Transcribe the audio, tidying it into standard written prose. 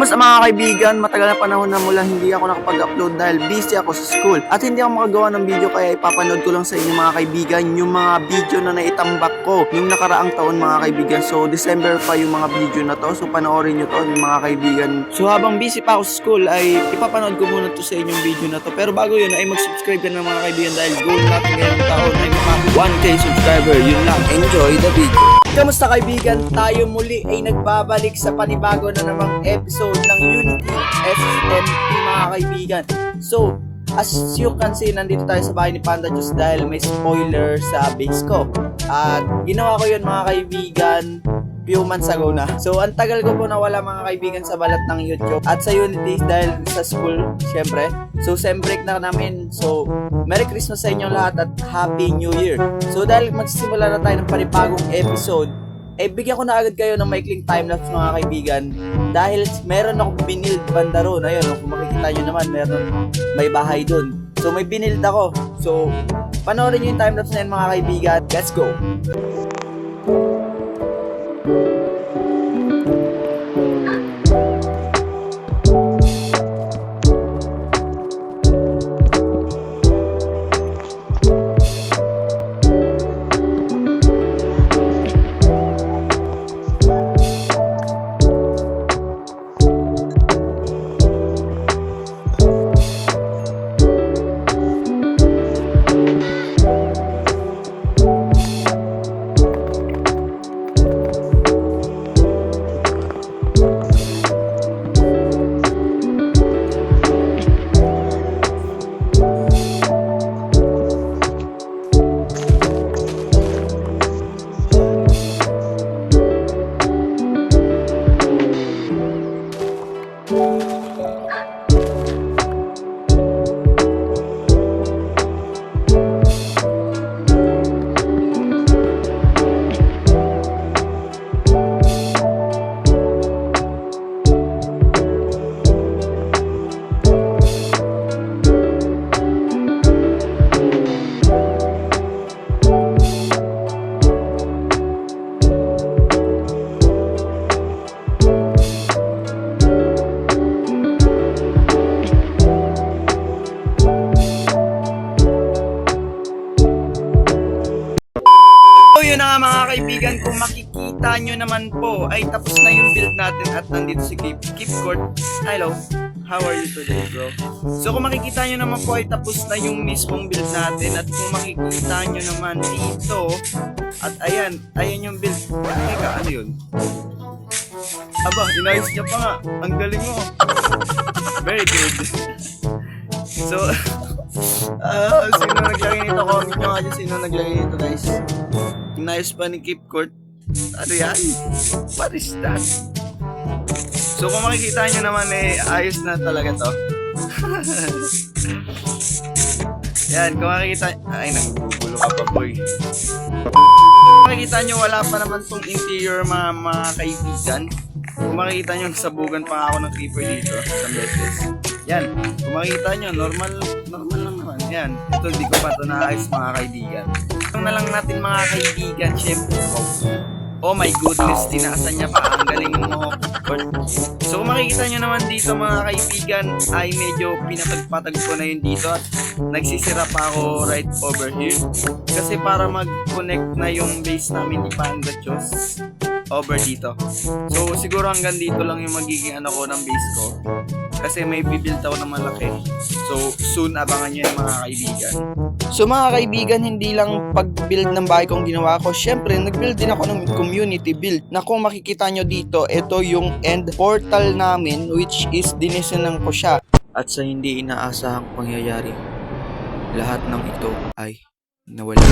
Kamusta mga kaibigan? Matagal na panahon na mula hindi ako nakapag-upload dahil busy ako sa school. At hindi ako makagawa ng video kaya ipapanood ko lang sa inyo mga kaibigan yung mga video na naitambak ko yung nakaraang taon mga kaibigan. So December pa yung mga video na to. So panoorin nyo to mga kaibigan. So habang busy pa ako sa school ay ipapanood ko muna to sa inyong video na to. Pero bago yun ay mag-subscribe ka na mga kaibigan dahil goal natin ngayong taon ay mga 1K subscriber. Yun lang. Enjoy the video. Kamusta kaibigan? Tayo muli ay nagbabalik sa panibago na namang episode ng Unity SMT mga kaibigan. So, as you can see, nandito tayo sa bahay ni Panda Juice dahil may spoiler sa base ko. At ginawa ko yun mga kaibigan few months ago na. So, ang tagal ko po nawala mga kaibigan sa balat ng YouTube at sa Unity dahil sa school, syempre. So, sem break na namin. So, Merry Christmas sa inyo lahat at Happy New Year. So, dahil magsisimula na tayo ng panibagong episode, bigyan ko na agad kayo ng maikling timelapse mga kaibigan. Dahil meron akong binild banda ron. Ayun, kung makikita nyo naman, may bahay dun. So, may binild ako. So, panoorin nyo yung timelapse na yun mga kaibigan. Let's go! Yun na nga mga kaibigan, kung makikita nyo naman po ay tapos na yung build natin at nandito si Keepcourt. Hello, how are you today bro? So kung makikita nyo naman po ay tapos na yung mismong build natin at kung makikita nyo naman dito at ayan yung build. Teka, ano yun? Aba, inayos niya pa nga. Ang galing mo. Very good. So, sino naglagay nito? Comment nyo nga dyan sino naglagay nito guys. Inayos pa ni Keepcourt. Ano yan? What is that? So kung makikita nyo naman ayos na talaga to. Yan, kung makikita, ay nagbubulo ka pa boy. Kung makikita nyo wala pa naman tong interior mga kaibigan. Kung makikita nyo sabugan pa ako ng creeper dito sa beses. Yan, kung makikita nyo normal lang naman. Yan, ito hindi ko pa ito naayos mga kaibigan. Ito na lang natin mga kaibigan, syempre. Oh my goodness, tinasan niya pa. Ang galing mo. So kung makikita nyo naman dito mga kaibigan ay medyo pinatagpatag ko na yun dito at nagsisira pa ako right over here kasi para mag-connect na yung base namin ni Panda Juice over dito. So siguro hanggang dito lang yung magiging ko ng base ko kasi may bibuild ako na malaki. So soon abangan nyo yung mga kaibigan. So mga kaibigan, hindi lang pag-build ng bahay kong ginawa ko. Syempre, nag-build din ako ng community build na kung makikita nyo dito, ito yung end portal namin which is dinisenan ko siya. At sa hindi inaasahang pangyayari, lahat ng ito ay nawala.